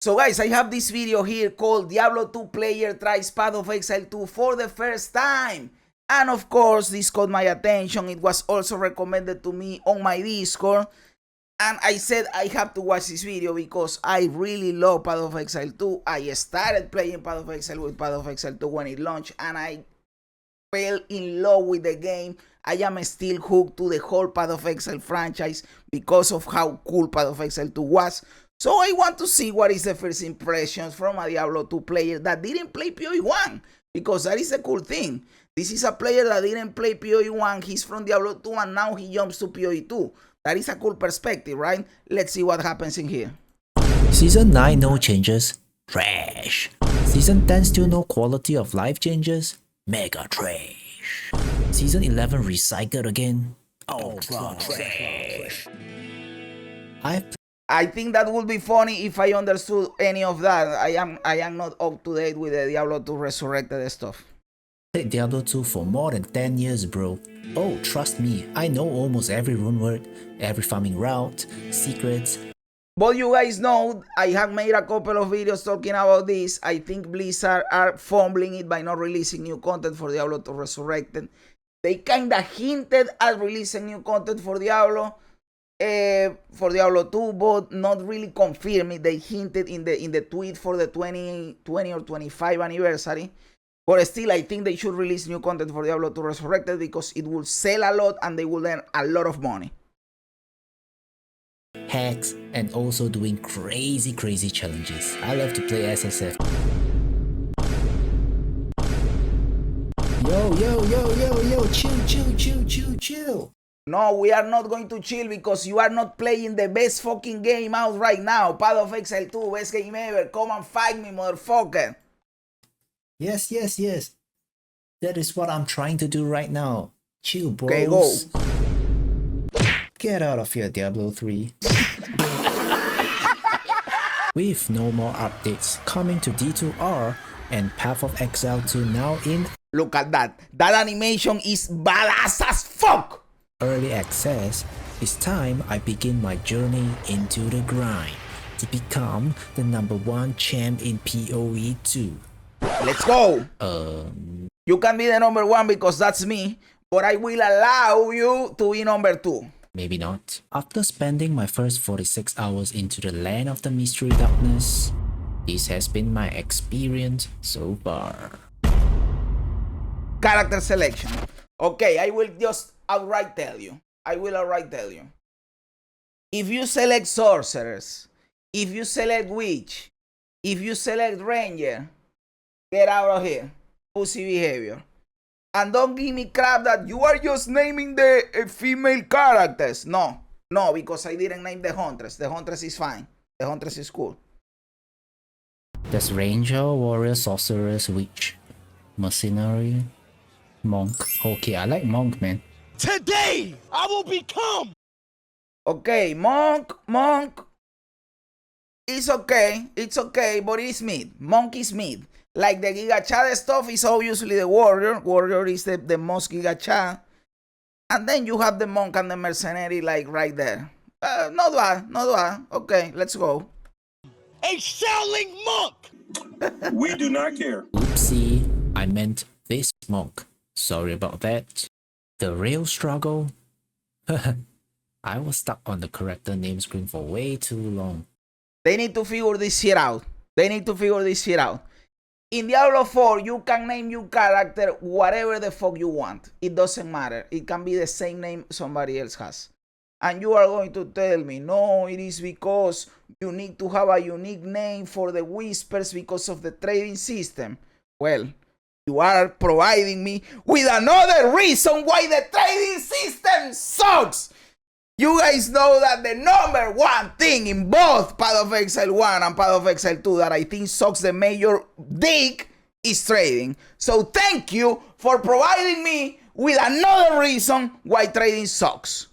So guys, I have this video here called Diablo 2 player tries Path of Exile 2 for the first time. And of course, this caught my attention. It was also recommended to me on my Discord. And I said I have to watch this video because I really love Path of Exile 2. I started playing Path of Exile with Path of Exile 2 when it launched, and I fell in love with the game. I am still hooked to the whole Path of Exile franchise because of how cool Path of Exile 2 was. So I want to see what is the first impressions from a Diablo 2 player that didn't play PoE 1, because that is a cool thing. This is a player that didn't play PoE 1, he's from Diablo 2 and now he jumps to PoE 2. That is a cool perspective, right? Let's see what happens in here. Season 9 no changes? Trash. Season 10 still no quality of life changes? Mega trash. Season 11 recycled again? Ultra trash. I think that would be funny if I understood any of that. I am not up to date with the Diablo 2 Resurrected stuff. Played Diablo 2 for more than 10 years, bro. Oh, trust me, I know almost every rune word, every farming route, secrets. But you guys know, I have made a couple of videos talking about this. I think Blizzard are fumbling it by not releasing new content for Diablo 2 Resurrected. They kinda hinted at releasing new content for Diablo 2, but not really confirmed it. They hinted in the tweet for the 20 or 25 anniversary. But still, I think they should release new content for Diablo 2 Resurrected because it will sell a lot and they will earn a lot of money. Hacks, and also doing crazy challenges. I love to play SSF. Yo, chill. No, we are not going to chill because you are not playing the best fucking game out right now. Path of Exile 2, best game ever. Come and fight me, motherfucker. Yes. That is what I'm trying to do right now. Chill, bros. Okay, go. Get out of here, Diablo 3. With no more updates coming to D2R and Path of Exile 2 now in... Look at that. That animation is badass as fuck. Early access, it's time I begin my journey into the grind to become the #1 champ in PoE 2. Let's go. You can be the #1 because that's me, but I will allow you to be #2. Maybe not. After spending my first 46 hours into the land of the mystery darkness, this has been my experience so far. Character selection. Okay, I will just outright tell you. If you select sorcerers, if you select witch, if you select ranger, get out of here. Pussy behavior. And don't give me crap that you are just naming the female characters. No, because I didn't name the huntress. The huntress is fine. The huntress is cool. There's ranger, warrior, sorceress, witch, mercenary, monk. Okay, I like monk, man. Today, I will become. Okay, monk. It's okay, but it's mid. Monk is mid. Like the Giga Chad stuff is obviously the warrior. Warrior is the most Giga Chad. And then you have the monk and the mercenary like right there. Not bad. Okay, let's go. A Shaolin monk! We do not care. Oopsie, I meant this monk. Sorry about that. The real struggle? I was stuck on the character name screen for way too long. They need to figure this shit out. In Diablo 4, you can name your character whatever the fuck you want. It doesn't matter. It can be the same name somebody else has. And you are going to tell me, no, it is because you need to have a unique name for the whispers because of the trading system. Well, you are providing me with another reason why the trading system sucks. You guys know that the #1 thing in both Path of Exile 1 and Path of Exile 2 that I think sucks the major dick is trading. So thank you for providing me with another reason why trading sucks.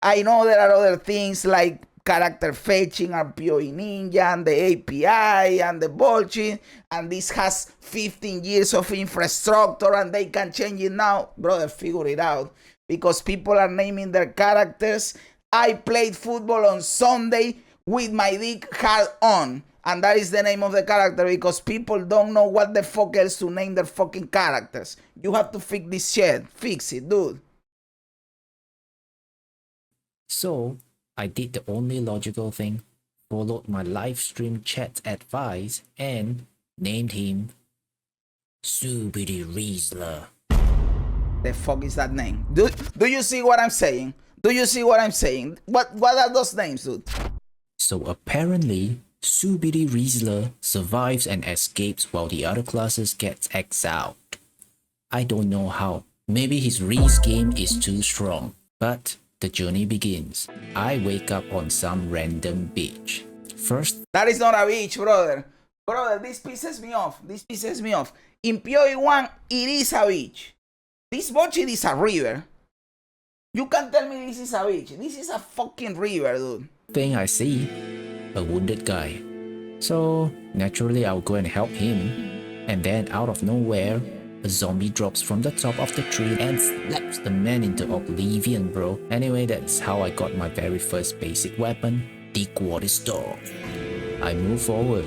I know there are other things like character fetching and PoE Ninja and the API and the bullshit, and this has 15 years of infrastructure and they can change it now. Brother, figure it out. Because people are naming their characters. I played football on Sunday with my dick hard on. And that is the name of the character because people don't know what the fuck else to name their fucking characters. You have to fix this shit. Fix it, dude. So, I did the only logical thing, followed my live stream chat advice, and named him Subidi Riesler. The fuck is that name? Do you see what I'm saying? Do you see what I'm saying? What are those names, dude? So apparently, Subidi Riesler survives and escapes while the other classes get exiled. I don't know how. Maybe his Reese game is too strong. But the journey begins. I wake up on some random beach. First, that is not a beach, brother. Brother, this pisses me off. This pisses me off. In PoE 1, it is a beach. This bullshit is a river. You can't tell me this is a beach. This is a fucking river, dude. thing I see, a wounded guy. So naturally I'll go and help him. And then out of nowhere, a zombie drops from the top of the tree and slaps the man into oblivion, bro. Anyway, that's how I got my very first basic weapon, the quarterstaff. I move forward,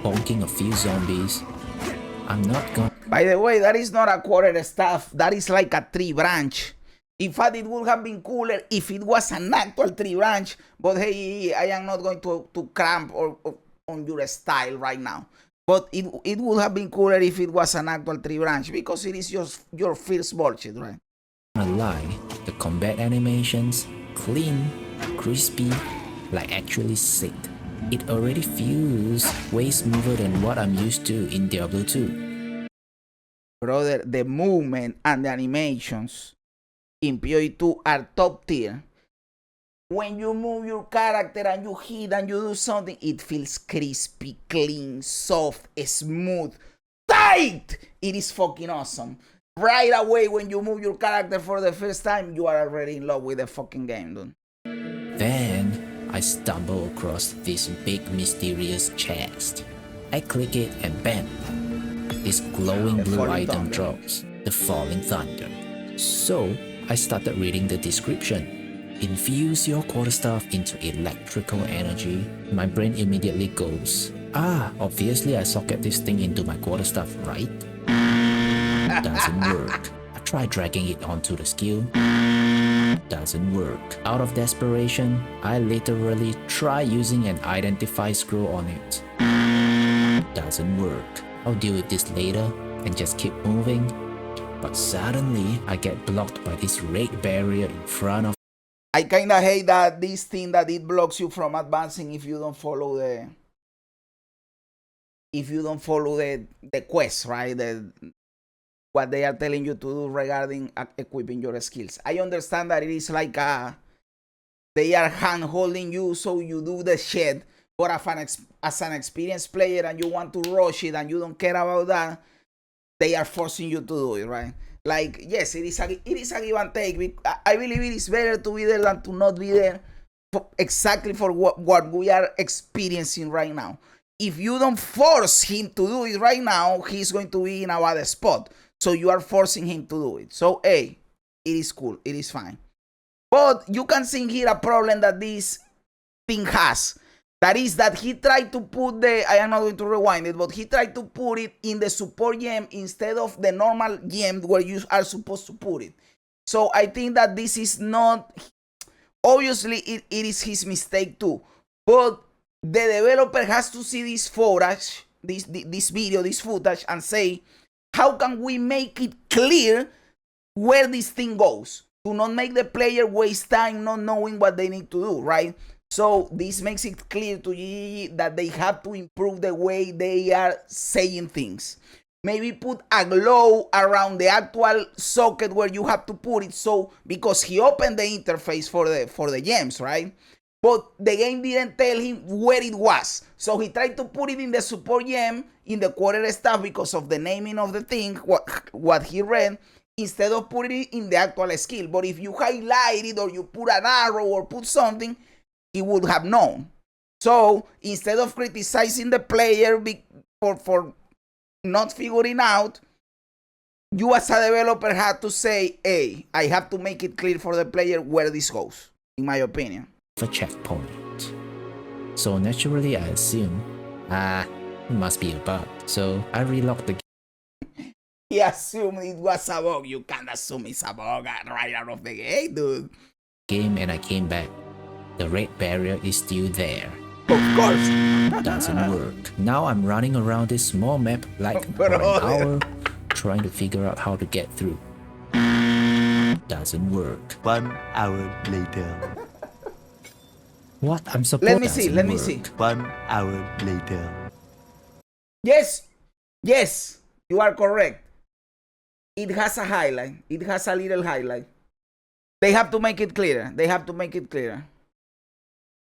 bonking a few zombies. I'm not gonna... By the way, that is not a quarterstaff. That is like a tree branch. In fact, it would have been cooler if it was an actual tree branch. But hey, I am not going to cramp or on your style right now. But it would have been cooler if it was an actual tree branch, because it is your first bullshit, right? I lie, the combat animations, clean, crispy, like actually sick. It already feels way smoother than what I'm used to in Diablo 2. Brother, the movement and the animations in PoE 2 are top tier. When you move your character and you hit and you do something, it feels crispy, clean, soft, smooth, tight. It is fucking awesome. Right away when you move your character for the first time, you are already in love with the fucking game, dude. Then I stumble across this big mysterious chest. I click it and bam! This glowing blue item drops, the Falling Thunder. So I started reading the description. Infuse your quarterstaff into electrical energy. My brain immediately goes, obviously I socket this thing into my quarterstaff, right? Doesn't work. I try dragging it onto the skill. Doesn't work. Out of desperation, I literally try using an identify scroll on it. Doesn't work. I'll deal with this later and just keep moving. But suddenly, I get blocked by this red barrier in front of... I kinda hate that this thing that it blocks you from advancing if you don't follow the quest, right? What they are telling you to do regarding equipping your skills. I understand that it is like they are hand holding you so you do the shit, but as an experienced player and you want to rush it and you don't care about that, they are forcing you to do it, right? Like, yes, it is a give and take. I believe it is better to be there than to not be there, exactly for what we are experiencing right now. If you don't force him to do it right now, he's going to be in a bad spot. So you are forcing him to do it. So, hey, it is cool. It is fine. But you can see here a problem that this thing has. That is that he tried to put I am not going to rewind it, but he tried to put it in the support gem instead of the normal gem where you are supposed to put it. So I think that this is not, obviously it is his mistake too. But the developer has to see this footage, this video, this footage, and say, how can we make it clear where this thing goes? To not make the player waste time not knowing what they need to do, right? So this makes it clear to GG that they have to improve the way they are saying things. Maybe put a glow around the actual socket where you have to put it, so because he opened the interface for the gems, right? But the game didn't tell him where it was. So he tried to put it in the support gem, in the quarterstaff, because of the naming of the thing, what he read, instead of putting it in the actual skill. But if you highlight it or you put an arrow or put something, he would have known. So instead of criticizing the player for not figuring out, you as a developer had to say, hey, I have to make it clear for the player where this goes, in my opinion. A checkpoint. So naturally I assume it must be a bug. So I relocked the He assumed it was a bug. You can't assume it's a bug right out of the gate, dude. game and I came back. The red barrier is still there. Of course. Doesn't work. Now I'm running around this small map like for an hour, trying to figure out how to get through. Doesn't work. 1 hour later. What? I'm supposed Let me see. Let me see. 1 hour later. Yes. Yes. You are correct. It has a highlight. It has a little highlight. They have to make it clear. They have to make it clear.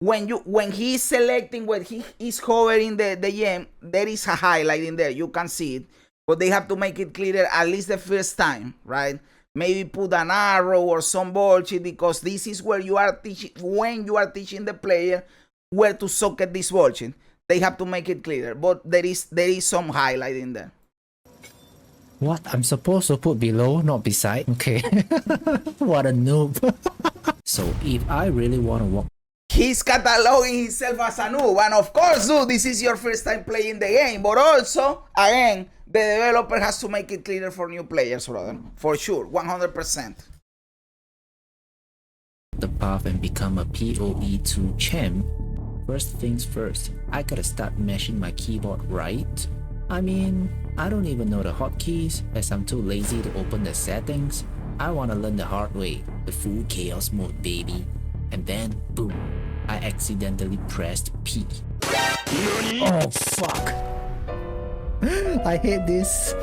When he is selecting, when he is hovering the gem, there is a highlight in there. You can see it. But they have to make it clear at least the first time, right? Maybe put an arrow or some bullshit, because this is where you are teaching, when you are teaching the player where to socket this bullshit. They have to make it clear. But there is some highlight in there. What? I'm supposed to put below, not beside? Okay. What a noob. So if I really want to walk, He's cataloging himself as a noob. And of course, dude, this is your first time playing the game. But also, again, the developer has to make it clear for new players, brother. For sure, 100%. the path and become a PoE 2 champ, first things first, I gotta start mashing my keyboard right. I mean, I don't even know the hotkeys as I'm too lazy to open the settings. I wanna learn the hard way, the full chaos mode, baby. And then, boom, I accidentally pressed P. Oh fuck. I hate this.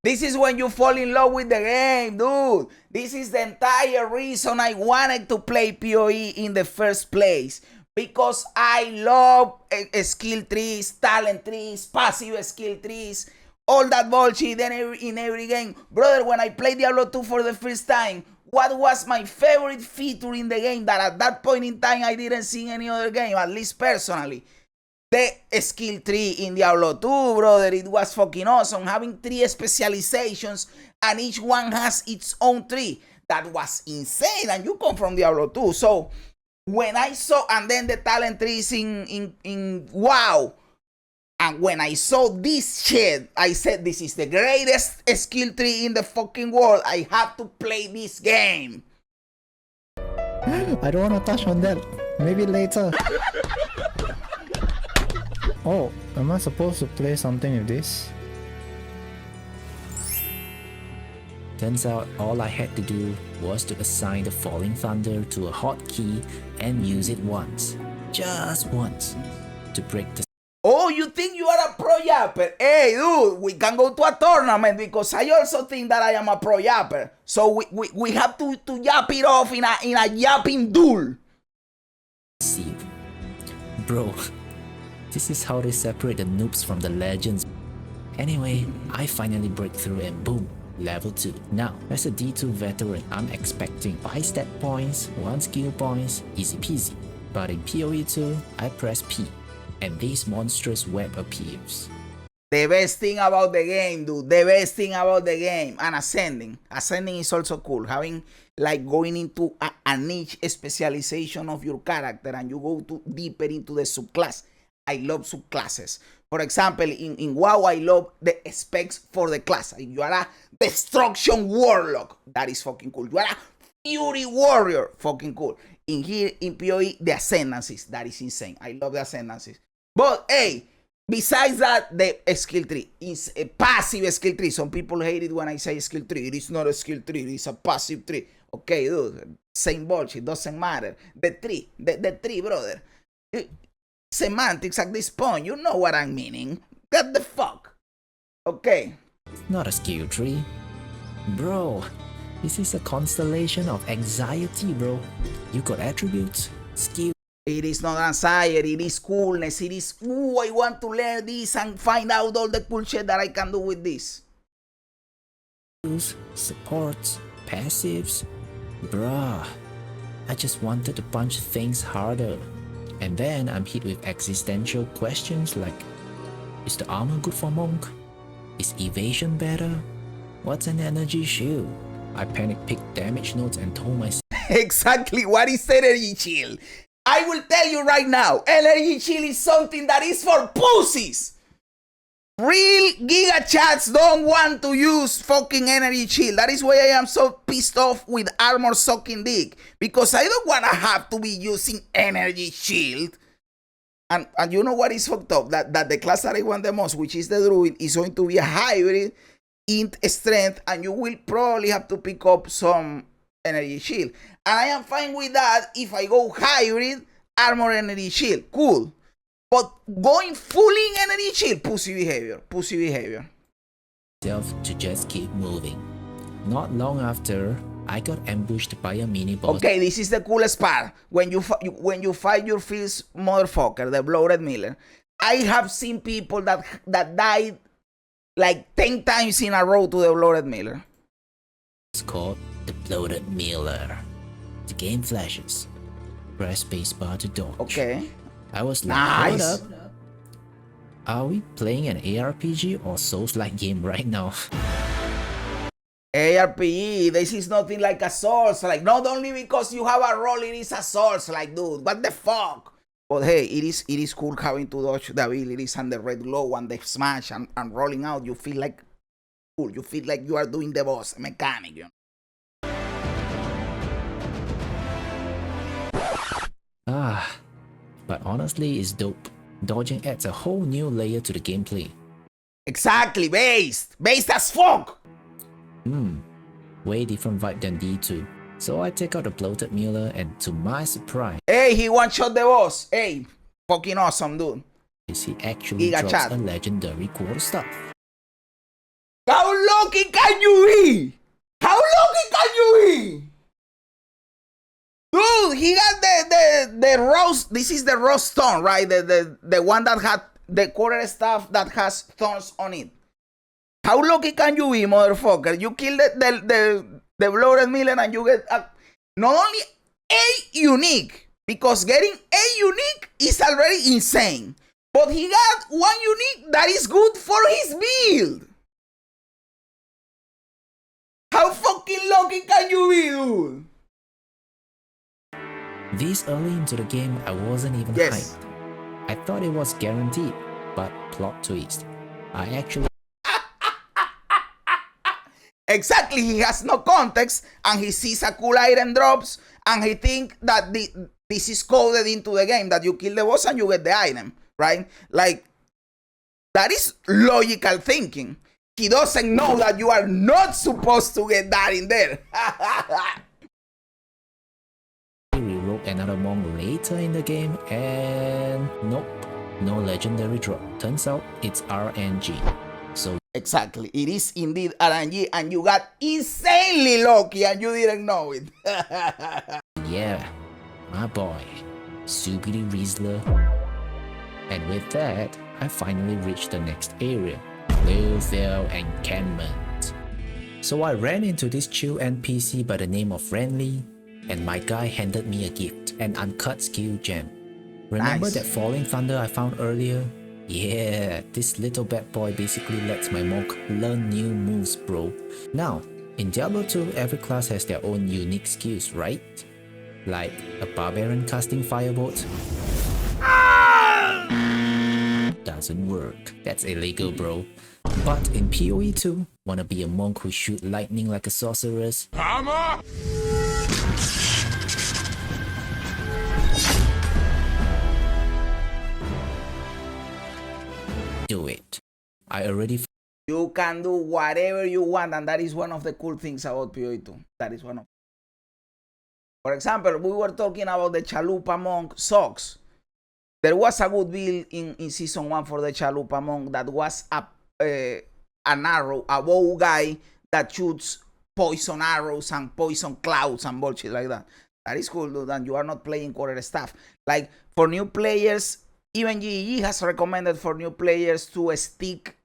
This is when you fall in love with the game, dude. This is the entire reason I wanted to play PoE in the first place. Because I love skill trees, talent trees, passive skill trees, all that bullshit in every game. Brother, when I played Diablo 2 for the first time, what was my favorite feature in the game that at that point in time I didn't see in any other game, at least personally? The skill tree in Diablo 2, brother, it was fucking awesome. Having 3 specializations and each one has its own tree. That was insane, and you come from Diablo 2. So when I saw, and then the talent trees in WoW, and when I saw this shit, I said, this is the greatest skill tree in the fucking world. I have to play this game. I don't want to touch on that. Maybe later. Oh, am I supposed to play something with this? Turns out all I had to do was to assign the Falling Thunder to a hotkey and use it once. Just once. To break the... Oh, you think you are a pro yapper? Hey, dude, we can go to a tournament because I also think that I am a pro yapper. So we have to yap it off in a yapping duel. See, bro, this is how they separate the noobs from the legends. Anyway, I finally break through and boom, level 2. Now, as a D2 veteran, I'm expecting 5 stat points, 1 skill points, easy peasy. But in PoE 2, I press P, and this monstrous web appears. The best thing about the game, dude, the best thing about the game, and ascending. Ascending is also cool. Having, like, going into a niche specialization of your character and you go deeper into the subclass. I love subclasses. For example, in WoW, I love the specs for the class. You are a Destruction Warlock. That is fucking cool. You are a Fury Warrior. Fucking cool. In here, in PoE, the Ascendancies. That is insane. I love the Ascendancies. But, hey, besides that, the skill tree is a passive skill tree. Some people hate it when I say skill tree. It is not a skill tree. It is a passive tree. Okay, dude. Same bullshit. Doesn't matter. The tree. The tree, brother. Semantics at this point, you know what I'm meaning. What the fuck? Okay. It's not a skill tree. Bro, this is a constellation of anxiety, bro. You got attributes, skill. It is not anxiety, it is coolness. It is, ooh, I want to learn this and find out all the cool shit that I can do with this. Supports, passives. Bruh, I just wanted to punch things harder. And then I'm hit with existential questions like, is the armor good for monk? Is evasion better? What's an energy shield? I panic picked damage notes and told myself, Exactly, what is energy shield? I will tell you right now, energy shield is something that is for pussies. Real Giga Chats don't want to use fucking energy shield. That is why I am so pissed off with armor sucking dick. Because I don't want to have to be using energy shield. And you know what is fucked up? That the class that I want the most, which is the druid, is going to be a hybrid int strength, and you will probably have to pick up some energy shield. And I am fine with that if I go hybrid, armor, energy shield. Cool. But going fully in energy shield, pussy behavior. Pussy behavior. To just keep moving. Not long after, I got ambushed by a mini boss. Okay, this is the coolest part. When you fight your first motherfucker, the Bloated Miller. I have seen people that died like 10 times in a row to the Bloated Miller. It's called the Bloated Miller. The game flashes. Press spacebar to dodge. Okay. I was like, nice. Hold up. Are we playing an ARPG or Souls-like game right now? ARPG, this is nothing like a Souls. Like, not only because you have a role, it is a Souls. Like, dude, what the fuck? But hey, it is cool having to dodge the abilities and the red glow and the smash and rolling out. You feel like cool. You feel like you are doing the boss mechanic, you know? But honestly, it's dope. Dodging adds a whole new layer to the gameplay. Exactly, based as fuck. Way different vibe than D2. So I take out the Bloated Miller, and to my surprise, hey, he one-shot the boss. Hey, fucking awesome, dude. he actually Giga drops Chat. a legendary quarterstaff. How lucky can you be? How lucky can you be? Dude, he got the rose. This is the rose stone, right? The one that had the quarter staff that has thorns on it. How lucky can you be, motherfucker? You kill the Bloated Miller and you get not only a unique, because getting a unique is already insane, but he got one unique that is good for his build. How fucking lucky can you be, dude? This early into the game, I wasn't even Yes. hyped. I thought it was guaranteed, but plot twist. I actually Exactly, he has no context and he sees a cool item drops and he think that this is coded into the game, that you kill the boss and you get the item, right? Like, that is logical thinking. He doesn't know that you are not supposed to get that in there. rewrote another monk later in the game, and nope, no legendary drop. Turns out it's RNG. So Exactly, it is indeed RNG and you got insanely lucky and you didn't know it. yeah, my boy, Subiri Riesler. And with that, I finally reached the next area, Bluefield Encampment. So I ran into this chill NPC by the name of Renly, and my guy handed me a gift, an uncut skill gem. Remember Nice. that Falling Thunder I found earlier? Yeah, this little bad boy basically lets my monk learn new moves, bro. Now, in Diablo 2, every class has their own unique skills, right? Like a barbarian casting firebolt. Doesn't work. That's illegal, bro. But in PoE 2, wanna be a monk who shoot lightning like a sorceress? Do it. I already You can do whatever you want, and that is one of the cool things about PoE 2. That is one of. For example, we were talking about the Chalupa Monk socks. There was a good build in Season 1 for the Chalupa Monk that was an arrow, a bow guy that shoots poison arrows and poison clouds and bullshit like that. That is cool, dude, and you are not playing quarter staff. Like, for new players, even GG has recommended for new players to stick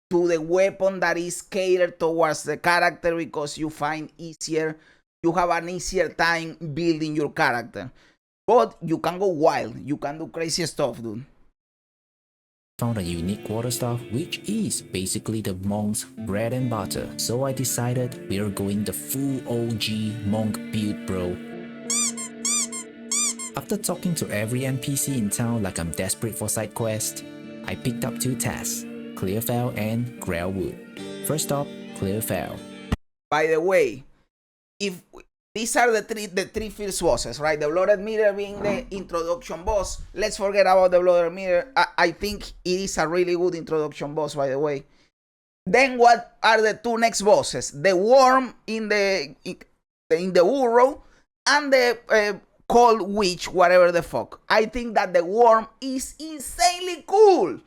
to the weapon that is catered towards the character because you have an easier time building your character. But you can go wild, you can do crazy stuff, dude. found a unique quarterstaff, which is basically the monk's bread and butter. So I decided we're going the full OG monk build, bro. After talking to every NPC in town like I'm desperate for side quest, I picked up 2 tasks, Clearfell and Grailwood. First up, Clearfell. By the way, if these are the three first bosses, right? The Blooded Mirror being the introduction boss. Let's forget about the Blooded Mirror. I think it is a really good introduction boss, by the way. Then what are the 2 next bosses? The Worm in the burrow and the Cold Witch, whatever the fuck. I think that the Worm is insanely cool. And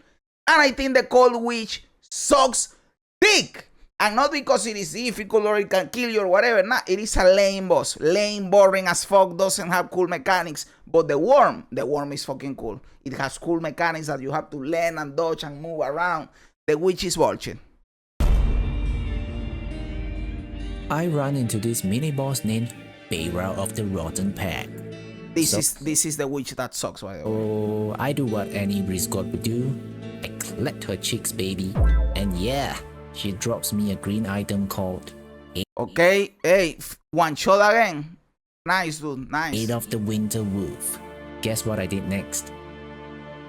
I think the Cold Witch sucks dick. And not because it is difficult or it can kill you or whatever. Nah, it is a lame boss. Lame, boring as fuck, doesn't have cool mechanics. But the worm is fucking cool. It has cool mechanics that you have to learn and dodge and move around. The witch is bullshit. I run into this mini-boss named Beira of the Rotten Pack. This is the witch that sucks, by the way. Oh, I do what any Breeze God would do. I collect her cheeks, baby. And yeah, she drops me a green item called Okay, hey, one shot again. Nice, dude, nice. Aid of the Winter Wolf. Guess what I did next?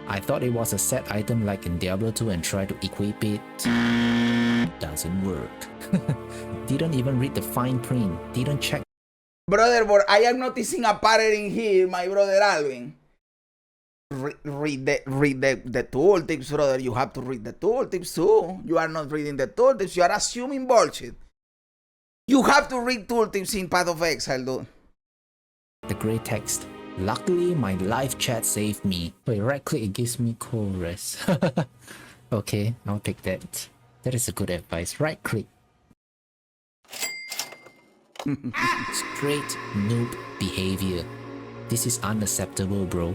I thought it was a set item like in Diablo 2 and tried to equip it. Doesn't work. Didn't even read the fine print. Didn't check. Brother, but I am noticing a pattern here, my brother Alvin. Read the tooltips, brother. You have to read the tooltips too. You are not reading the tooltips. You are assuming bullshit. You have to read tooltips in Path of Exile, dude. The grey text. Luckily, my live chat saved me. Wait, right click, it gives me chorus. Okay, I'll take that. That is a good advice. Right click. Straight noob behavior. This is unacceptable, bro.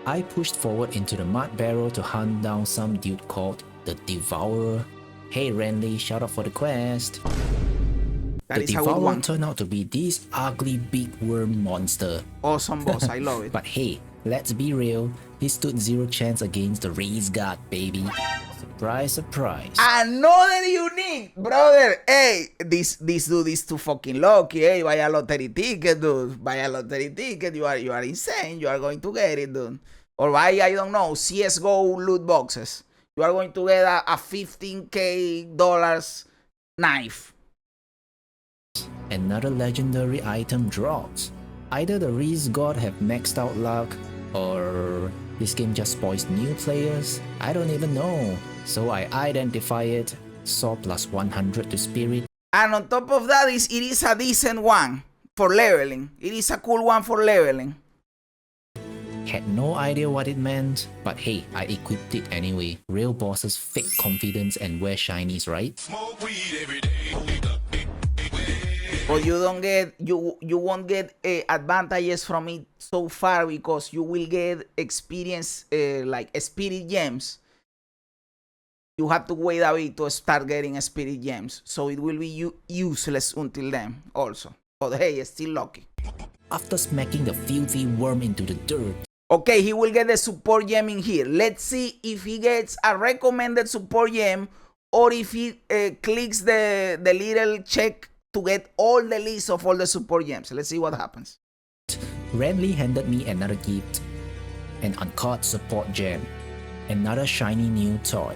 I pushed forward into the mud barrel to hunt down some dude called the Devourer. Hey Renly, shout out for the quest. That The is a good Devourer one. turned out to be this ugly big worm monster. Awesome boss, I love it. But hey, let's be real, he stood 0 chance against the Raise God, baby. Surprise, surprise. Another unique, brother. Hey, this dude is too fucking lucky. Hey, buy a lottery ticket, dude. Buy a lottery ticket. You are insane. You are going to get it, dude. Or buy, I don't know, CSGO loot boxes. You are going to get a $15K knife. Another legendary item drops. Either the Reese God have maxed out luck, or this game just spoils new players. I don't even know. So I identify it, saw plus 100 to spirit. And on top of that, it is a decent one for leveling. It is a cool one for leveling. Had no idea what it meant, but hey, I equipped it anyway. Real bosses fake confidence and wear shinies, right? But you don't get you won't get advantages from it so far because you will get experience like spirit gems. You have to wait a bit to start getting spirit gems, so it will be useless until then also. But hey, still lucky. After smacking the filthy worm into the dirt, Okay, he will get the support gem in here. Let's see if he gets a recommended support gem or if he clicks the little check to get all the list of all the support gems. Let's see what happens. Renly handed me another gift, an uncaught support gem, another shiny new toy.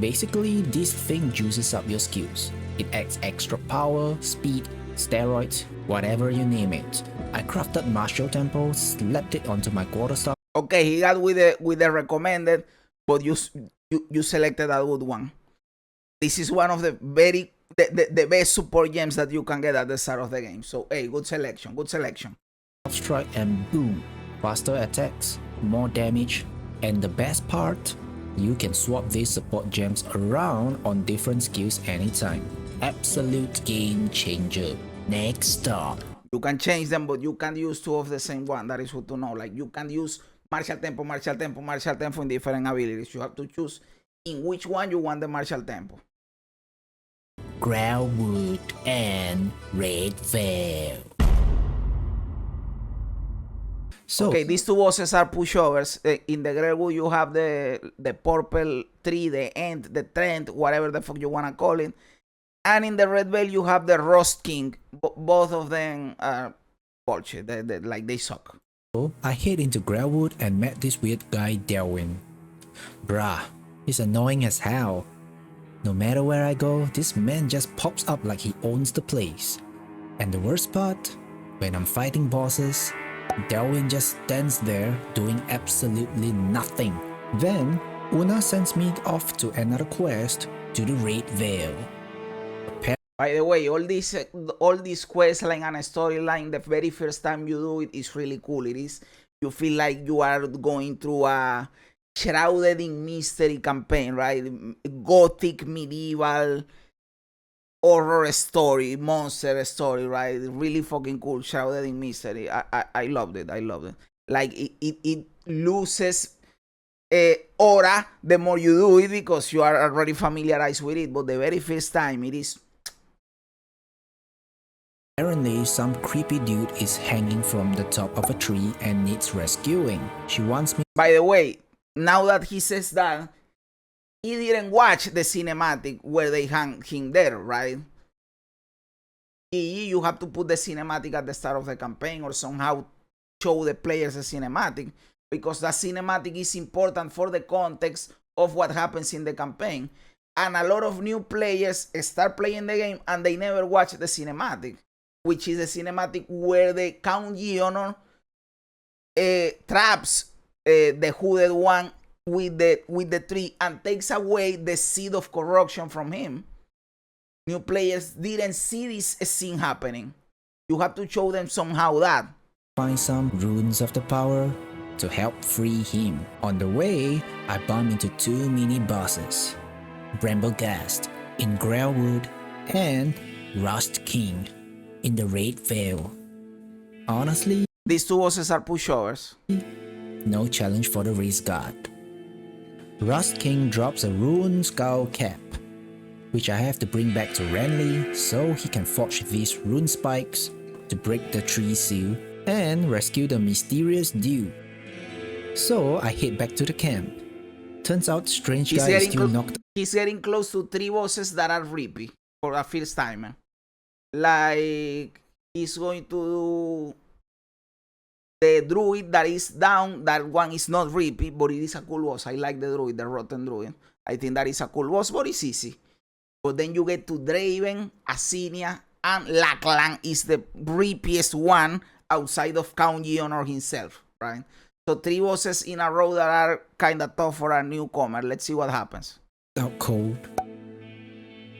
Basically, this thing juices up your skills. It adds extra power, speed, steroids, whatever you name it. I crafted Martial Temple, slapped it onto my quarterstaff. Okay, he got with the recommended, but you selected a good one. This is one of the the best support gems that you can get at the start of the game. So hey, good selection, good selection. Strike and boom, faster attacks, more damage, and the best part, you can swap these support gems around on different skills anytime. Absolute game changer. Next up. You can change them, but you can't use 2 of the same one. That is good to know. Like you can use martial tempo in different abilities. You have to choose in which one you want the martial tempo. Grailwood and Red Veil. So, Okay, these 2 bosses are pushovers. In the Grailwood, you have the purple tree, the end, the trend, whatever the fuck you want to call it. And in the Red Veil, you have the Rust King. Both of them are bullshit. Like they suck. I head into Grailwood and met this weird guy Delwyn. Bruh, he's annoying as hell. No matter where I go, this man just pops up like he owns the place. And the worst part, when I'm fighting bosses, Delwyn just stands there doing absolutely nothing. Then, Una sends me off to another quest to the Raid Vale. By the way, all this quest line and storyline, the very first time you do it is really cool. You feel like you are going through a shrouded in mystery campaign, right? Gothic, medieval, horror story, monster story, right? Really fucking cool, shrouded in mystery. I loved it. Like it loses aura the more you do it because you are already familiarized with it. But the very first time, it is. Apparently, some creepy dude is hanging from the top of a tree and needs rescuing. She wants me. By the way, now that he says that, he didn't watch the cinematic where they hang him there, right? You have to put the cinematic at the start of the campaign or somehow show the players the cinematic because that cinematic is important for the context of what happens in the campaign. And a lot of new players start playing the game and they never watch the cinematic, which is the cinematic where the Count Geonor traps the hooded one with the tree and takes away the seed of corruption from him. New players didn't see this scene happening. You have to show them somehow that. Find some runes of the power to help free him. On the way, I bump into two mini bosses, Bramblegast in Grailwood and Rust King in the Raid Vale. Honestly, these two bosses are pushovers. No challenge for the race guard. Rust King drops a rune skull cap, which I have to bring back to Renly so he can forge these rune spikes to break the tree seal and rescue the mysterious dude. So I head back to the camp. Turns out strange guy is still knocked. He's getting close to three bosses that are reapy for a first timer. Like he's going to do the druid that is down. That one is not reapy, but it is a cool boss. I like the druid, the rotten druid. I think that is a cool boss, but it's easy. But then you get to Draven, Asinia, and Lachlan is the reapiest one outside of Count Geonor himself, right? So three bosses in a row that are kind of tough for a newcomer. Let's see what happens. Out cold.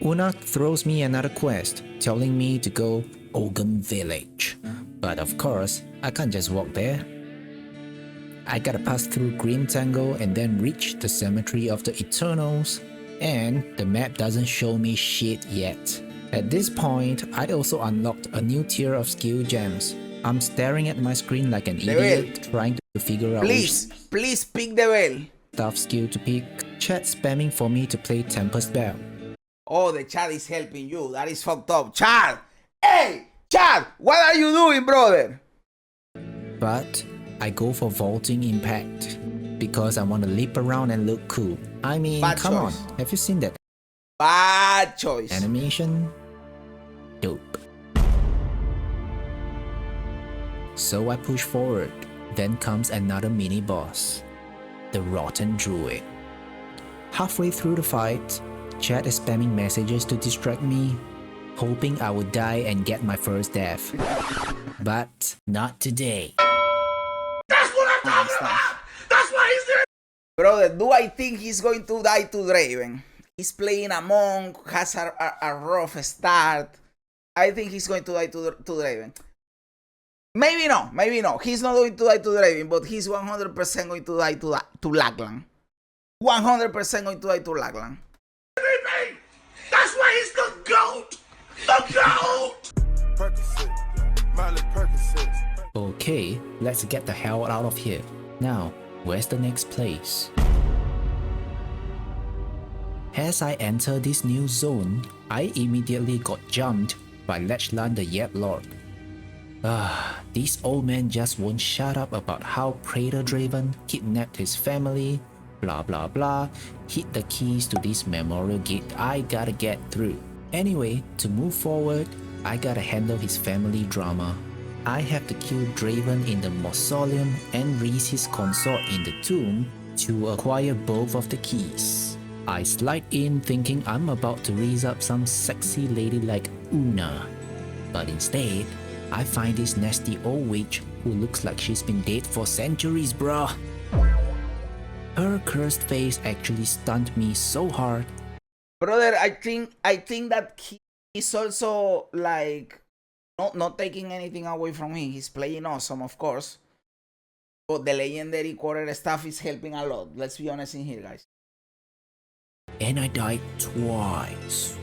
Una throws me another quest, telling me to go Ogham Village. But of course, I can't just walk there. I gotta pass through Grim Tangle and then reach the Cemetery of the Eternals. And the map doesn't show me shit yet. At this point, I also unlocked a new tier of skill gems. I'm staring at my screen like an idiot, trying to figure out Please pick the bell. Stuff skill to pick. Chat spamming for me to play Tempest Bell. Oh, the chat is helping you. That is fucked up. Chad! Hey! Chad! What are you doing, brother? But I go for Vaulting Impact because I want to leap around and look cool. I mean, Bad come choice. on. Have you seen that Bad choice. animation? Dope. So I push forward. Then comes another mini boss, the Rotten Druid. Halfway through the fight, chat is spamming messages to distract me, hoping I would die and get my first death. But not today. That's what I'm talking about! That's why he's there! Brother, do I think he's going to die to Draven? He's playing a monk, has a rough start. I think he's going to die to Draven. Maybe no. He's not going to die to Draven, but he's 100% going to die to Lachlan. 100% going to die to Lachlan. That's why he's the GOAT! The GOAT! Okay, let's get the hell out of here. Now, where's the next place? As I enter this new zone, I immediately got jumped by Lechlan the Yep Lord. This old man just won't shut up about how Praetor Draven kidnapped his family, blah blah blah, hid the keys to this memorial gate I gotta get through. Anyway, to move forward, I gotta handle his family drama. I have to kill Draven in the mausoleum and raise his consort in the tomb to acquire both of the keys. I slide in thinking I'm about to raise up some sexy lady like Una. But instead, I find this nasty old witch who looks like she's been dead for centuries, bruh. Her cursed face actually stunned me so hard. Brother, I think that he's also like not taking anything away from him. He's playing awesome, of course. But the legendary quarter stuff is helping a lot. Let's be honest in here, guys. And I died twice.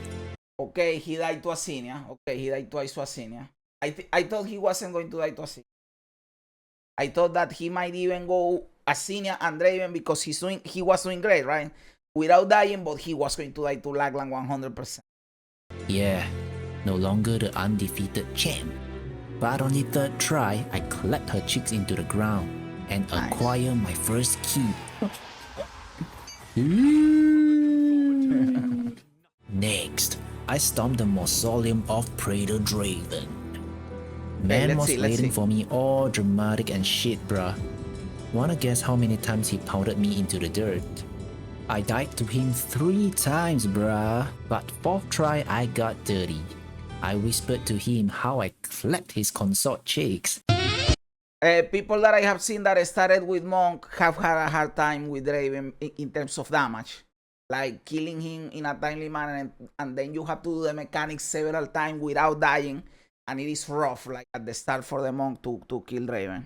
Okay, he died to Asinia. Okay, he died twice to Asinia. I thought he wasn't going to die to Asinia. I thought that he might even go Asinia and Draven because he was doing great, right? Without dying, but he was going to die to Laglan 100%. Yeah, no longer the undefeated champ. But on the third try, I clapped her cheeks into the ground and acquire my first key. Next, I stormed the mausoleum of Praetor Draven. Man was waiting for me all dramatic and shit, bruh. Wanna guess how many times he pounded me into the dirt? I died to him 3 times, bruh. But 4th try, I got dirty. I whispered to him how I clapped his consort cheeks. People that I have seen that started with Monk have had a hard time with Draven in terms of damage. Like killing him in a timely manner and then you have to do the mechanics several times without dying. And it is rough, like at the start for the Monk to kill Draven.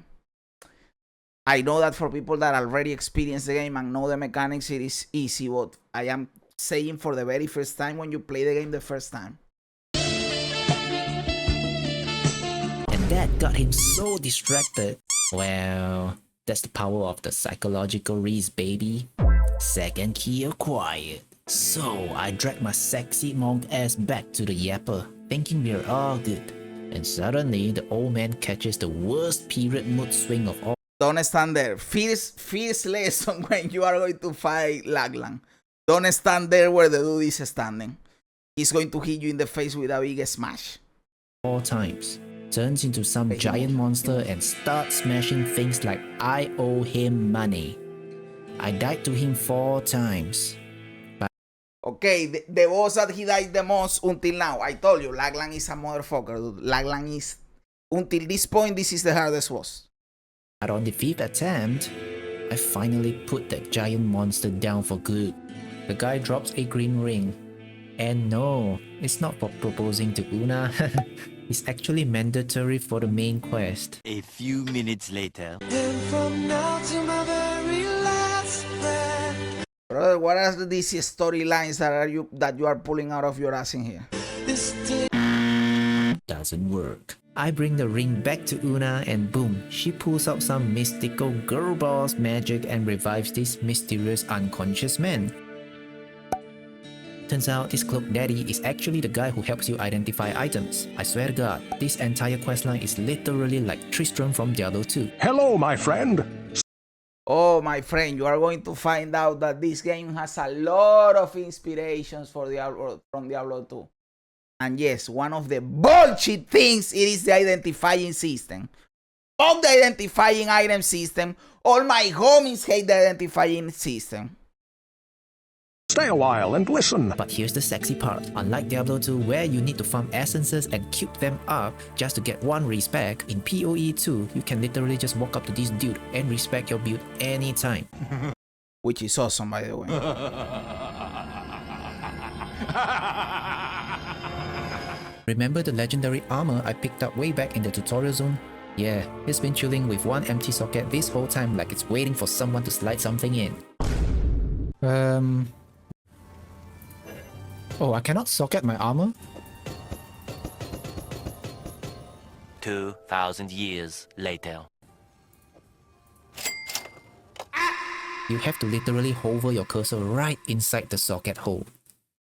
I know that for people that already experienced the game and know the mechanics, it is easy, but I am saying for the very first time when you play the game the first time. And that got him so distracted. Well, that's the power of the psychological reads, baby. Second key acquired. So I dragged my sexy monk ass back to the yapper, thinking we're all good. And suddenly the old man catches the worst period mood swing of all. Don't stand there. First lesson when you are going to fight Laglan. Don't stand there where the dude is standing. He's going to hit you in the face with a big smash. All times. Turns into some giant monster and starts smashing things like I owe him money. I died to him 4 times. Okay, the boss that he died the most until now. I told you, Laglan is a motherfucker, dude. Laglan is, until this point, this is the hardest boss. But on the 5th attempt, I finally put that giant monster down for good. The guy drops a green ring. And no, it's not for proposing to Una. It's actually mandatory for the main quest. A few minutes later. And from now to my very last breath. Brother, what are these storylines that you are pulling out of your ass in here? Doesn't work. I bring the ring back to Una and boom, she pulls out some mystical girl boss magic and revives this mysterious unconscious man. Turns out this cloak daddy is actually the guy who helps you identify items. I swear to God, this entire questline is literally like Tristram from Diablo 2. Hello, my friend. Oh, my friend, you are going to find out that this game has a lot of inspirations from Diablo 2. And yes, one of the bullshit things it is the identifying system. Fuck the identifying item system. All my homies hate the identifying system. Stay a while and listen. But here's the sexy part. Unlike Diablo 2 where you need to farm essences and cube them up just to get 1 respec, in PoE 2 you can literally just walk up to this dude and respec your build anytime. Which is awesome, by the way. Remember the legendary armor I picked up way back in the tutorial zone? Yeah, it's been chilling with 1 empty socket this whole time like it's waiting for someone to slide something in. Oh, I cannot socket my armor? 2,000 years later. You have to literally hover your cursor right inside the socket hole.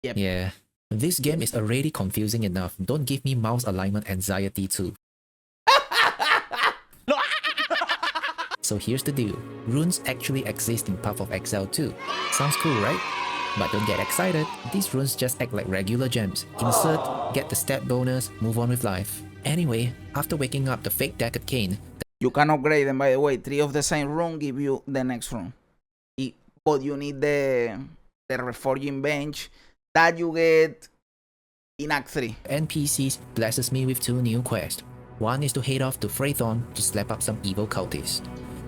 Yep. Yeah. This game is already confusing enough. Don't give me mouse alignment anxiety too. So here's the deal. Runes actually exist in Path of Exile too. Sounds cool, right? But don't get excited. These runes just act like regular gems. Insert, get the stat bonus, move on with life. Anyway, after waking up the fake Deckard Kane, You can upgrade them, by the way. 3 of the same room give you the next room. But you need the reforging bench that you get in Act 3. NPCs blesses me with 2 new quests. One is to head off to Phrathon to slap up some evil cultists,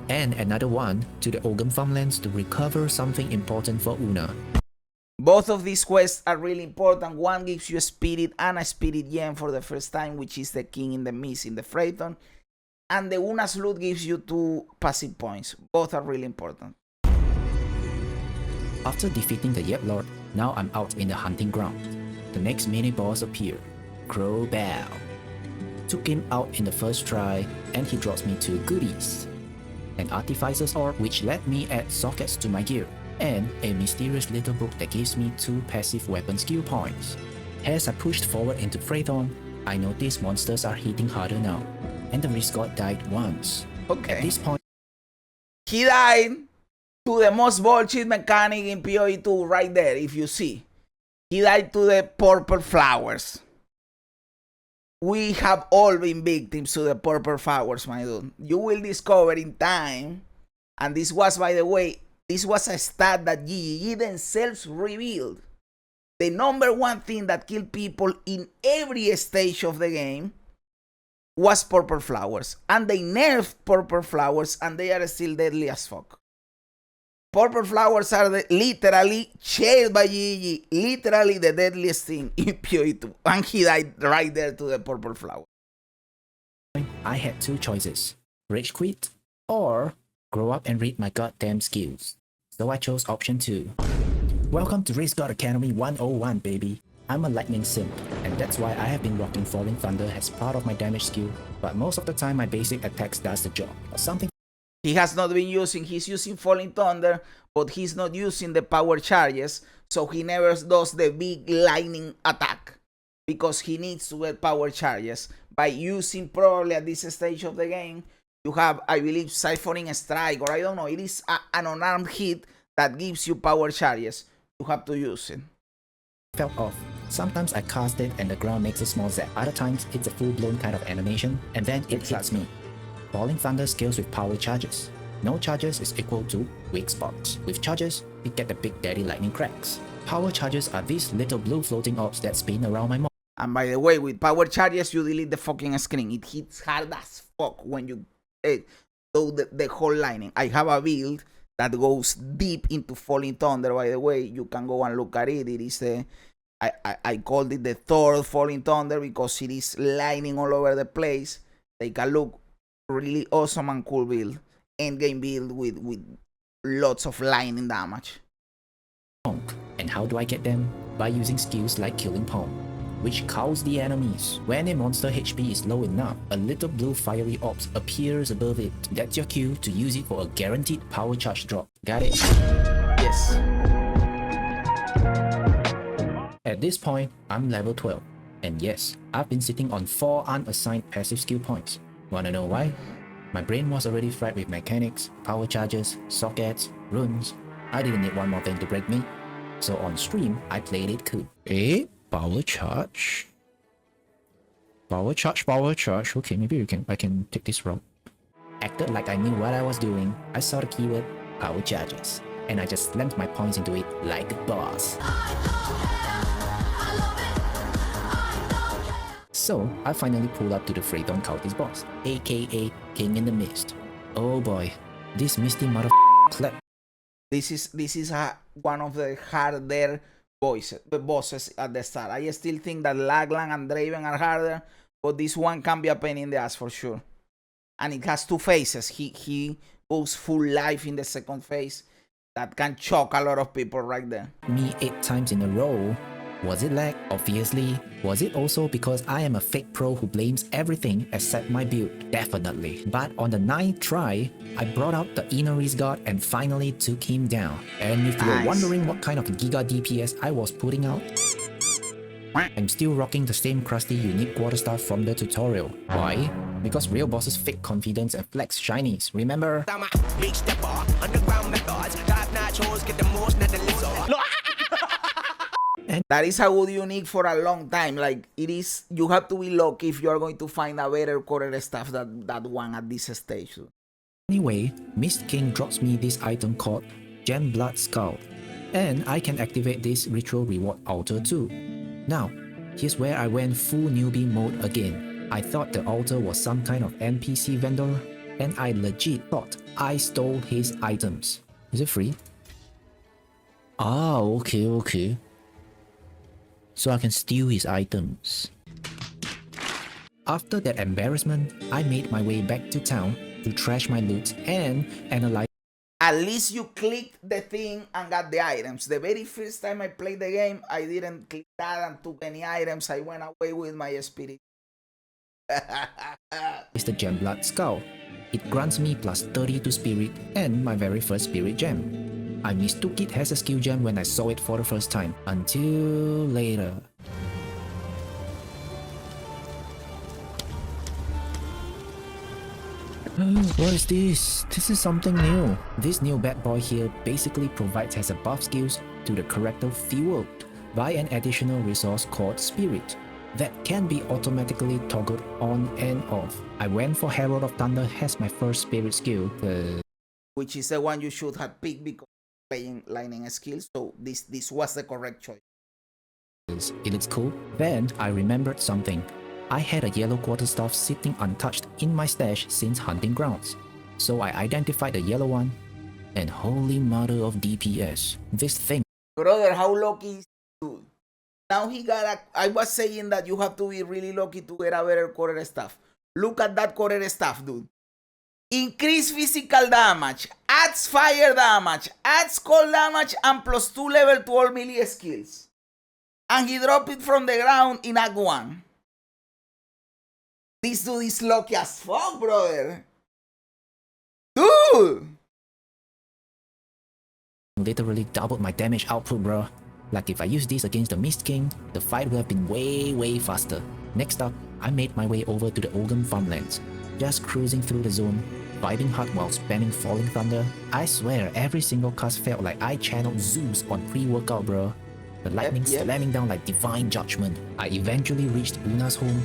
and another one to the Ogum farmlands to recover something important for Una. Both of these quests are really important. One gives you a spirit and a spirit gem for the first time, which is the King in the Mist in the Phrathon. And the Una's loot gives you 2 passive points. Both are really important. After defeating the Yep Lord, now I'm out in the hunting ground. The next mini-boss appeared, Crowbow. Took him out in the first try, and he drops me 2 goodies. An Artificer's Orb which let me add sockets to my gear, and a mysterious little book that gives me 2 passive weapon skill points. As I pushed forward into Phrathon, I noticed monsters are hitting harder now, and the Risk God died once. Okay. At this point, He died to the most bullshit mechanic in PoE 2 right there, if you see. He died to the purple flowers. We have all been victims to the purple flowers, my dude. You will discover in time, and this was, by the way, this was a stat that GGG themselves revealed. The number 1 thing that killed people in every stage of the game was purple flowers. And they nerfed purple flowers, and they are still deadly as fuck. Purple flowers are literally shared by GGG, literally the deadliest thing in PoE 2. And he died right there to the purple flower. I had 2 choices, rage quit or grow up and read my goddamn skills. So I chose option 2. Welcome to Risk God Academy 101, baby. I'm a lightning simp, and that's why I have been rocking Falling Thunder as part of my damage skill, but most of the time my basic attacks does the job, or something. He has not been using, he's using Falling Thunder, but he's not using the power charges, so he never does the big lightning attack, because he needs to get power charges. By using, probably at this stage of the game, you have, I believe, Siphoning Strike, or I don't know, it is an unarmed hit that gives you power charges. You have to use it. Fell off. Sometimes I cast it and the ground makes a small zap. Other times it's a full-blown kind of animation, and then it hits me. Falling Thunder scales with power charges. No charges is equal to weak spots. With charges, we get the big daddy lightning cracks. Power charges are these little blue floating orbs that spin around my mob. And by the way, with power charges, you delete the fucking screen. It hits hard as fuck when you do the whole lightning. I have a build that goes deep into Falling Thunder, by the way. You can go and look at it. It is I called it the third Falling Thunder because it is lightning all over the place. Take a look. Really awesome and cool build. Endgame build with lots of lightning damage. And how do I get them? By using skills like Killing Palm, which cows the enemies. When a monster HP is low enough, a little blue fiery orb appears above it. That's your cue to use it for a guaranteed power charge drop. Got it? Yes. At this point, I'm level 12. And yes, I've been sitting on 4 unassigned passive skill points. Wanna know why? My brain was already fried with mechanics, power charges, sockets, runes. I didn't need one more thing to break me. So on stream, I played it cool. Power charge? Power charge. Okay, maybe I can take this route. Acted like I knew what I was doing. I saw the keyword, power charges, and I just slammed my points into it like a boss. So, I finally pulled up to the Phrathon Cultist boss, aka King in the Mist. Oh boy, this misty clap. This is one of the harder bosses at the start. I still think that Laglan and Draven are harder, but this one can be a pain in the ass for sure. And it has 2 phases. He goes full life in the second phase. That can choke a lot of people right there. Me 8 times in a row. Was it lag? Obviously. Was it also because I am a fake pro who blames everything except my build? Definitely. But on the 9th try, I brought out the inner Risk God and finally took him down. And if you're wondering what kind of Giga DPS I was putting out, I'm still rocking the same crusty unique quarterstaff from the tutorial. Why? Because real bosses fake confidence and flex shinies, remember? And That is a good unique for a long time. Like it is, you have to be lucky if you are going to find a better core stuff than that one at this stage. anyway, Mist King drops me this item called Gem Blood Skull, and I can activate this ritual reward altar too. Now, here's where I went full newbie mode again. I thought the altar was some kind of NPC vendor, and I legit thought I stole his items. Is it free? Ah, okay. So I can steal his items. After that embarrassment, I made my way back to town to trash my loot and analyze. At least you clicked the thing and got the items. The very first time I played the game, I didn't click that and took any items. I went away with my spirit. Is the Gem Blood Skull. It grants me plus 30 to spirit and my very first spirit gem. I mistook it as a skill gem when I saw it for the first time, until later. What is this? This is something new. This new bad boy here basically provides as a buff skills to the character fueled by an additional resource called Spirit that can be automatically toggled on and off. I went for Herald of Thunder as my first spirit skill, Which is the one you should have picked because playing lightning skills. So this was the correct choice. it looks cool. Then I remembered something. I had a yellow quarterstaff sitting untouched in my stash since hunting grounds. So I identified the yellow one, and holy mother of DPS, this thing. Brother, how lucky is dude? Now he got a, I was saying that you have to be really lucky to get a better core staff. Look at that core staff, dude. Increase physical damage, adds fire damage, adds cold damage, and plus 2 level to all melee skills. And he dropped it from the ground in Act 1. This dude is lucky as fuck, brother. Dude! Literally doubled my damage output, bro. Like if I used this against the Mist King, the fight would have been way faster. Next up, I made my way over to the Ogum farmlands. Just cruising through the zone, vibing hard while spamming Falling Thunder. I swear every single cast felt like I channeled Zeus on pre-workout, bro. The lightning slamming down like divine judgment. I eventually reached Una's home,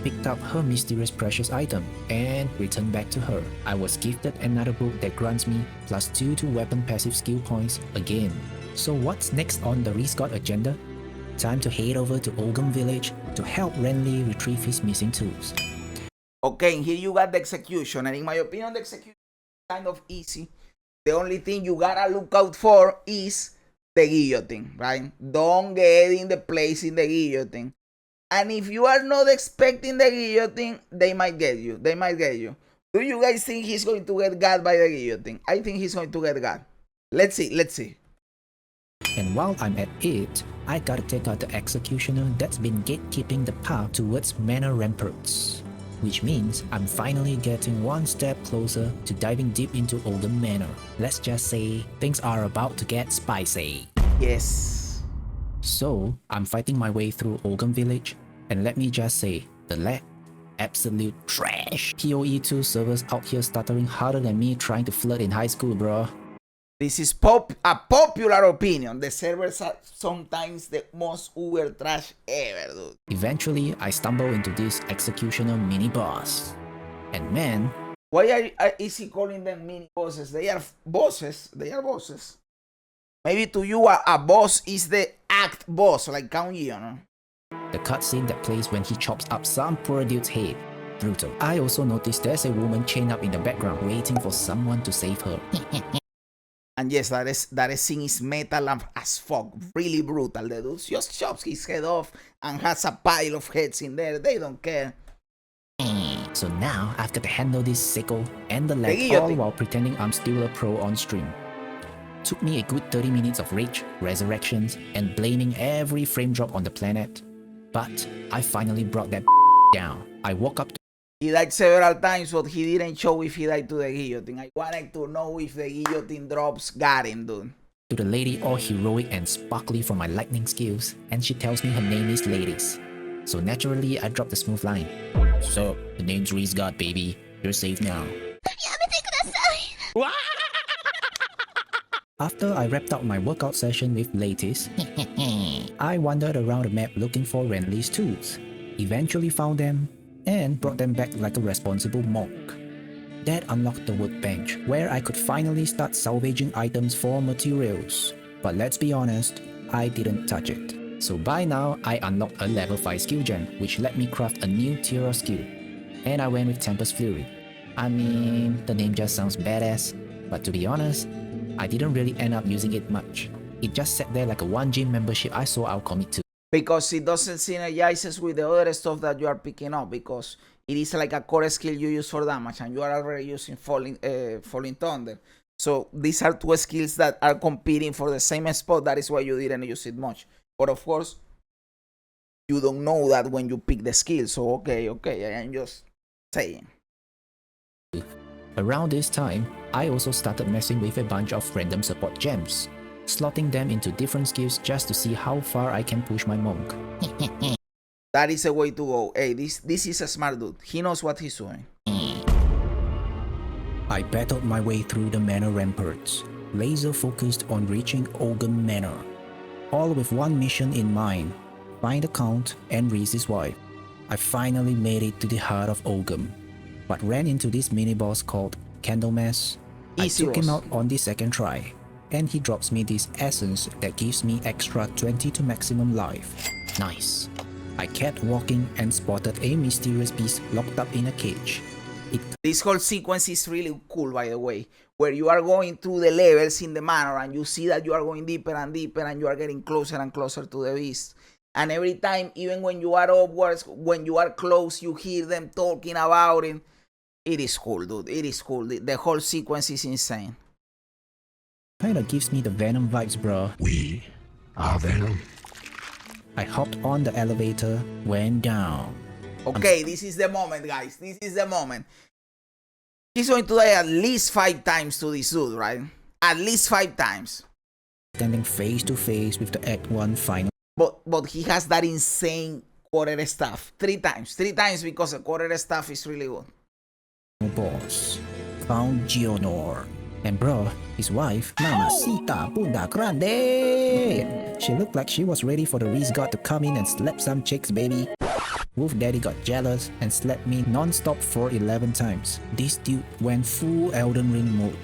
picked up her mysterious precious item, and returned back to her. I was gifted another book that grants me plus 2 to weapon passive skill points again. So what's next on the Rescott agenda? Time to head over to Ogum village to help Renly retrieve his missing tools. Okay, here you got the execution, and in my opinion, the execution is kind of easy. The only thing you gotta look out for is the guillotine, right? Don't get in the place in the guillotine. And if you are not expecting the guillotine, they might get you. Do you guys think he's going to get got by the guillotine? I think he's going to get got. Let's see. And while I'm at it, I gotta take out the executioner that's been gatekeeping the path towards Manor Ramparts. Which means I'm finally getting one step closer to diving deep into Ogum Manor. Let's just say things are about to get spicy. Yes. So, I'm fighting my way through Ogum village, and let me just say, the lag, absolute trash. PoE 2 servers out here stuttering harder than me trying to flirt in high school, bro. This is a popular opinion. The servers are sometimes the most uber trash ever, dude. Eventually, I stumble into this executioner mini-boss. And man... Why is he calling them mini-bosses? They are bosses. Maybe to you, a boss is the act boss, like Count Yi, no? The cutscene that plays when he chops up some poor dude's head. Brutal. I also noticed there's a woman chained up in the background waiting for someone to save her. And yes, that scene is metal as fuck. Really brutal. The dude just chops his head off and has a pile of heads in there. They don't care. So now I've got to handle this sicko and the lag all while pretending I'm still a pro on stream. Took me a good 30 minutes of rage, resurrections, and blaming every frame drop on the planet. But I finally brought that down. I woke up to... He died several times, but he didn't show if he died to the guillotine. I wanted to know if the guillotine drops got him, dude. To the lady all heroic and sparkly for my lightning skills, and she tells me her name is Ladies. So naturally, I dropped the smooth line. So, the name's Rescott, baby. You're safe now. After I wrapped up my workout session with Ladies, I wandered around the map looking for Renly's tools, eventually found them, and brought them back like a responsible monk. That unlocked the workbench, where I could finally start salvaging items for materials. But let's be honest, I didn't touch it. So by now, I unlocked a level 5 skill gem, which let me craft a new tier of skill. And I went with Tempest Fury. I mean, the name just sounds badass, but to be honest, I didn't really end up using it much. It just sat there like a one gym membership I saw I'll commit to. Because it doesn't synergizes with the other stuff that you are picking up, because it is like a core skill you use for damage and you are already using Falling Thunder. So these are two skills that are competing for the same spot. That is why you didn't use it much. But of course, you don't know that when you pick the skill. So okay, I am just saying. Around this time, I also started messing with a bunch of random support gems, slotting them into different skills just to see how far I can push my monk. That is a way to go. Hey, this is a smart dude. He knows what he's doing. I battled my way through the Manor ramparts, laser focused on reaching Ogham Manor, all with one mission in mind: find the Count and Reese his wife. I finally made it to the heart of Ogham, but ran into this mini-boss called Candlemas. I Easy took him boss. out on the second try, and he drops me this essence that gives me extra 20 to maximum life. Nice. I kept walking and spotted a mysterious beast locked up in a cage. This whole sequence is really cool, by the way, where you are going through the levels in the manor and you see that you are going deeper and deeper and you are getting closer and closer to the beast. And every time, even when you are upwards, when you are close, you hear them talking about it. It is cool, dude. It is cool. The whole sequence is insane. Kinda gives me the Venom vibes, bro. We are Venom. I hopped on the elevator, went down. Okay, this is the moment, guys. This is the moment. He's going to die at least 5 times to this dude, right? At least 5 times. Standing face to face with the Act 1 final But he has that insane quarter staff. 3 times. 3 times because the quarter staff is really good. boss, Count Geonor. And bro, his wife, Mamacita Bunda Grande. She looked like she was ready for the Reese God to come in and slap some chicks, baby. Wolf Daddy got jealous and slapped me non-stop for 11 times. This dude went full Elden Ring mode.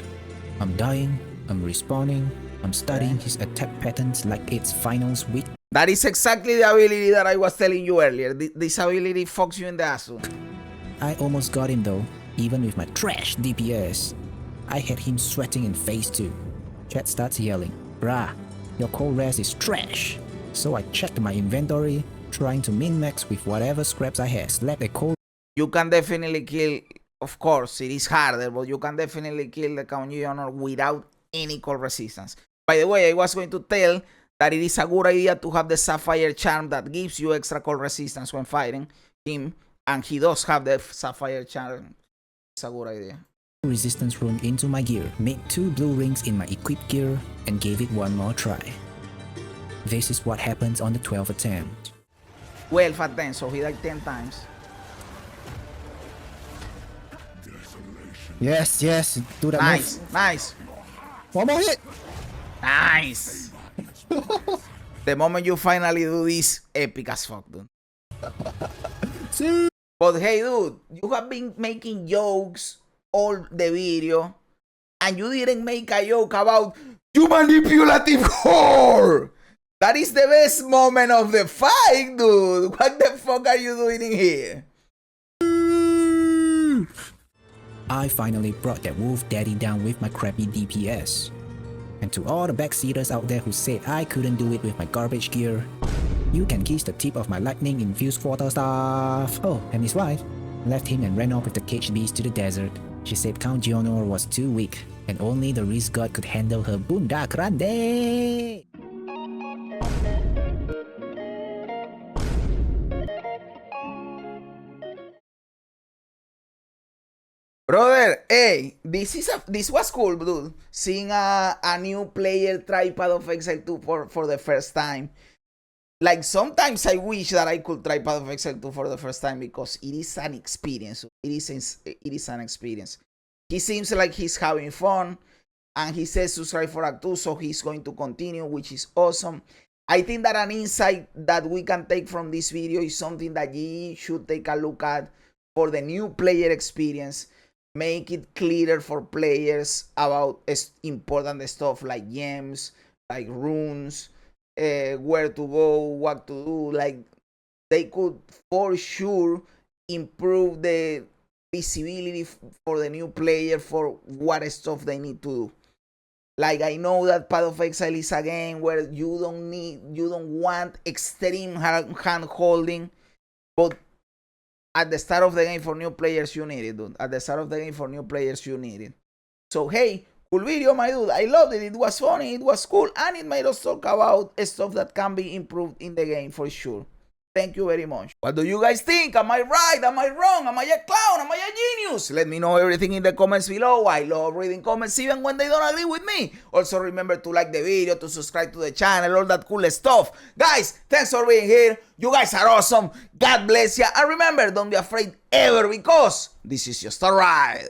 I'm dying, I'm respawning, I'm studying his attack patterns like it's finals week. That is exactly the ability that I was telling you earlier. This ability fucks you in the ass. I almost got him though, even with my trash DPS. I had him sweating in phase 2. Chat starts yelling, "Bruh, your cold rest is trash." So I checked my inventory, trying to min-max with whatever scraps I had. Slapped a cold. You can definitely kill, of course, it is harder, but you can definitely kill the Count Geonor without any cold resistance. By the way, I was going to tell that it is a good idea to have the Sapphire Charm that gives you extra cold resistance when fighting him, and he does have the Sapphire Charm. It's a good idea. resistance rune into my gear, made 2 blue rings in my equipped gear, and gave it one more try. This is what happens on the 12th attempt. 12 at 10, so he died 10 times. Yes, do that Nice, move. nice, One more hit! nice. The moment you finally do this, epic as fuck, dude. But hey, dude, you have been making jokes all the video, and you didn't make a joke about you manipulative whore. That is the best moment of the fight, dude. What the fuck are you doing in here? I finally brought that wolf daddy down with my crappy DPS. And to all the backseaters out there who said I couldn't do it with my garbage gear, you can kiss the tip of my lightning infused quarterstaff. Oh, and his wife left him and ran off with the caged beast to the desert. She said Count Geonor was too weak, and only the Reese God could handle her Bunda Grande. Brother, hey, this was cool, dude. Seeing a new player try Path of Exile 2 for the first time. Like, sometimes I wish that I could try Path of Exile 2 for the first time, because it is an experience. It is an experience. He seems like he's having fun, and he says subscribe for Act 2, so he's going to continue, which is awesome. I think that an insight that we can take from this video is something that you should take a look at for the new player experience. Make it clearer for players about important stuff like gems, like runes, where to go, what to do. Like, they could for sure improve the visibility for the new player for what stuff they need to do. Like, I know that Path of Exile is a game where you don't want extreme hand holding, but at the start of the game for new players you need it, dude. At the start of the game for new players you need it. So hey, cool video, my dude. I loved it. It was funny, it was cool, and it made us talk about stuff that can be improved in the game for sure. Thank you very much. What do you guys think? Am I right? Am I wrong? Am I a clown? Am I a genius? Let me know everything in the comments below. I love reading comments even when they don't agree with me. Also remember to like the video, to subscribe to the channel, all that cool stuff. Guys, thanks for being here. You guys are awesome. God bless you. And remember, don't be afraid ever, because this is just a ride.